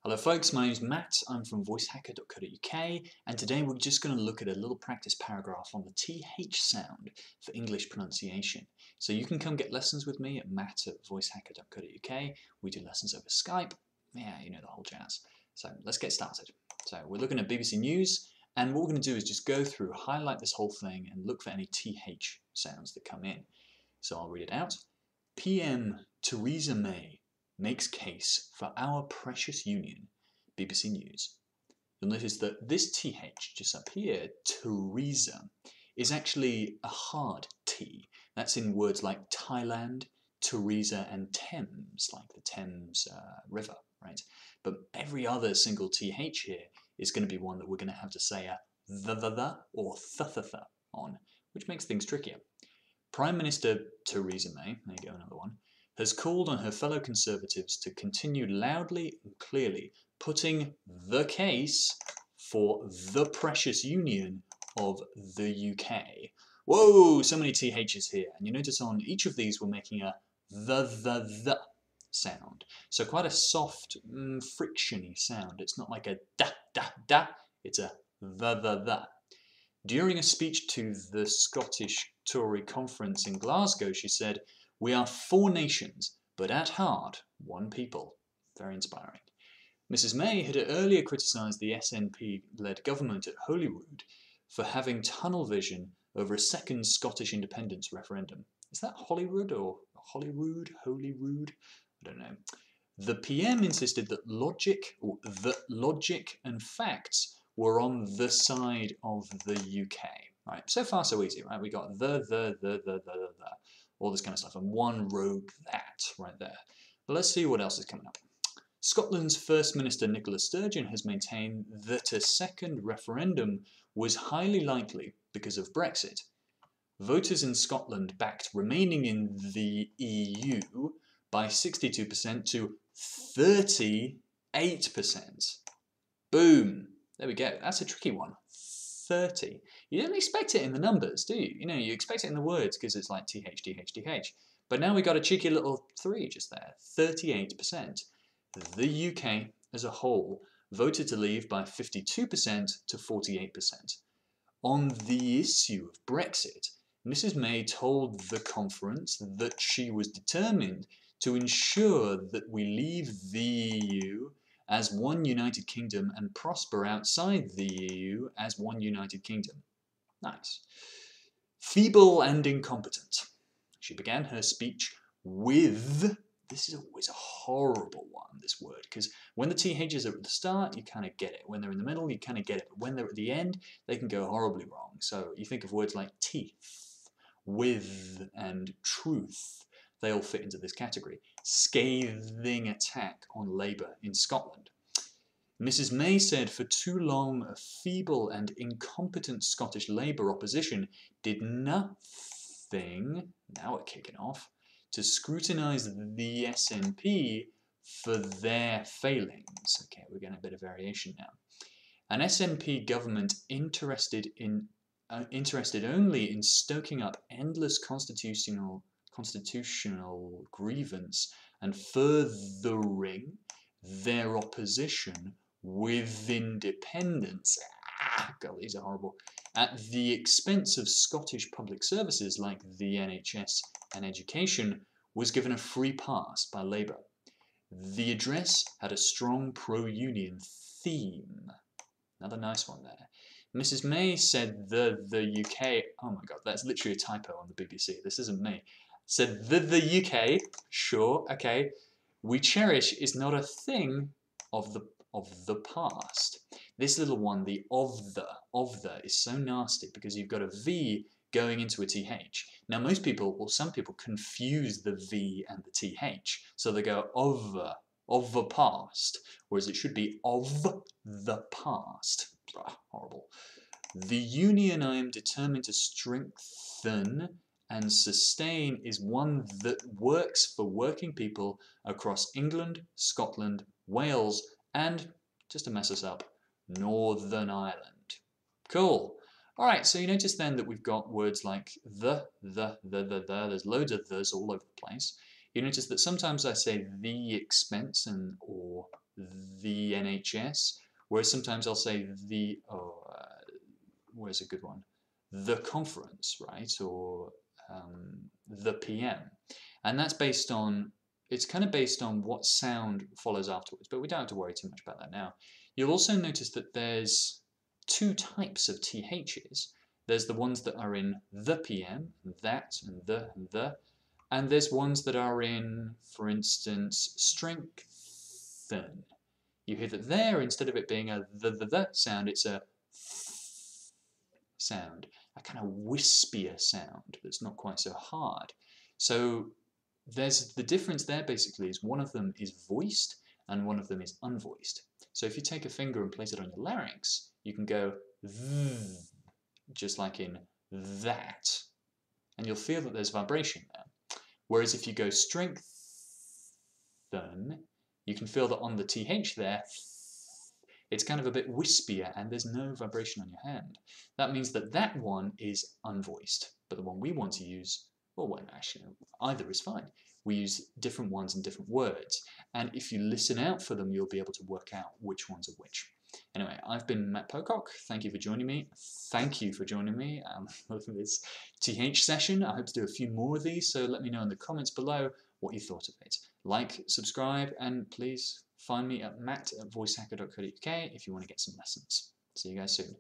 Hello folks, my name is Matt, I'm from voicehacker.co.uk, and today we're just going to look at a little practice paragraph on the TH sound for English pronunciation. So you can come get lessons with me at matt@voicehacker.co.uk. We do lessons over Skype, yeah, you know the whole jazz. So let's get started. So we're looking at BBC News, and what we're going to do is just go through, highlight this whole thing, and look for any TH sounds that come in. So I'll read it out. PM Theresa May makes case for our precious union, BBC News. You'll notice that this TH just up here, Theresa, is actually a hard T. That's in words like Thailand, Theresa, and Thames, like the Thames River, right? But every other single TH here is going to be one that we're going to have to say a the or th on, which makes things trickier. Prime Minister Theresa May, there you go, another one, has called on her fellow Conservatives to continue loudly and clearly putting the case for the precious union of the UK. Whoa, so many THs here. And you notice on each of these we're making a the sound. So quite a soft, friction-y sound. It's not like a da, it's a the. During a speech to the Scottish Tory conference in Glasgow, she said, "We are four nations, but at heart, one people." Very inspiring. Mrs May had earlier criticised the SNP-led government at Holyrood for having tunnel vision over a second Scottish independence referendum. Is that Holyrood or Holyrood? Holyrood? I don't know. The PM insisted that logic and facts were on the side of the UK. Right, so far so easy, right? We got the, all this kind of stuff, and one rogue that right there. But let's see what else is coming up. Scotland's First Minister Nicola Sturgeon has maintained that a second referendum was highly likely because of Brexit. Voters in Scotland backed remaining in the EU by 62% to 38%. Boom! There we go. That's a tricky one. 30. You don't expect it in the numbers, do you? You know, you expect it in the words because it's like TH, TH, TH. But now we got a cheeky little 3 just there. 38%. The UK as a whole voted to leave by 52% to 48%. On the issue of Brexit, Mrs May told the conference that she was determined to ensure that we leave the EU as one United Kingdom and prosper outside the EU as one United Kingdom. Nice. Feeble and incompetent. She began her speech with, this is always a horrible one, this word, because when the THs are at the start, you kind of get it. When they're in the middle, you kind of get it. But when they're at the end, they can go horribly wrong. So you think of words like teeth, with, and truth. They all fit into this category. Scathing attack on Labour in Scotland. Mrs May said for too long a feeble and incompetent Scottish Labour opposition did nothing, now we're kicking off, to scrutinise the SNP for their failings. Okay, we're getting a bit of variation now. An SNP government interested only in stoking up endless constitutional grievance and furthering their opposition with independence, God, these are horrible, at the expense of Scottish public services like the NHS and education, was given a free pass by Labour. The address had a strong pro-union theme. Another nice one there. Mrs May said the UK, oh my god, that's literally a typo on the BBC, this isn't me. Said the UK, sure, okay, we cherish is not a thing of the past. This little one, the of the, is so nasty because you've got a V going into a TH. Now most people, well some people confuse the V and the TH, so they go of the past, whereas it should be of the past. Horrible. The union I am determined to strengthen and sustain is one that works for working people across England, Scotland, Wales, and, just to mess us up, Northern Ireland. Cool. Alright, so you notice then that we've got words like the, there's loads of the's all over the place. You notice that sometimes I say the expense or the NHS, whereas sometimes I'll say where's a good one? The conference, right? Or the PM. And that's based on, it's kind of based on what sound follows afterwards, but we don't have to worry too much about that now. You'll also notice that there's two types of THs. There's the ones that are in the PM, that, and the, and there's ones that are in, for instance, strengthen. You hear that there, instead of it being a the sound, it's a sound, a kind of wispier sound that's not quite so hard. So there's the difference there basically is one of them is voiced and one of them is unvoiced. So if you take a finger and place it on your larynx, you can go th, just like in that, and you'll feel that there's vibration there. Whereas if you go strengthen, you can feel that on the TH there, it's kind of a bit wispier and there's no vibration on your hand. That means that that one is unvoiced, but the one we want to use, well, actually, either is fine. We use different ones in different words, and if you listen out for them, you'll be able to work out which ones are which. Anyway, I've been Matt Pocock. Thank you for joining me. Thank you for joining me for this TH session. I hope to do a few more of these, so let me know in the comments below what you thought of it. Like, subscribe, and please find me at matt@voicehacker.co.uk if you want to get some lessons. See you guys soon.